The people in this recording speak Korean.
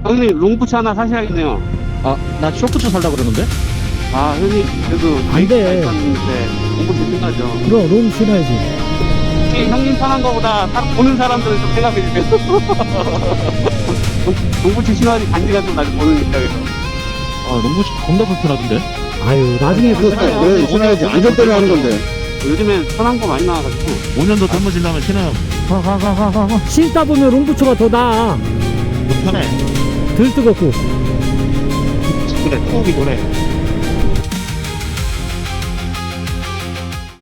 형님 롱부츠 하나 사셔야겠네요. 아, 나 쇼크츠 살려고 그러는데? 아 형님 그래도 안 돼. 있었는데 롱부츠 신나죠. 그럼 롱 신어야지. 혹시 형님 편한 거보다 보는 사람들은 좀 생각해 주세요. 롱부츠 신어야지 간지가 좀 나지 보는 입장에서. 아, 농구치 겁나 불편하던데? 아유, 나중에 그래, 신어야지. 안전 때문에 하는 건데. 요즘엔 편한 거 많이 나와가지고 5년 더 젊어지려면 신어요. 가. 신다 보면 롱부츠가 더 나아. 편해. 덜 뜨겁고. 그래, 톡이 그래.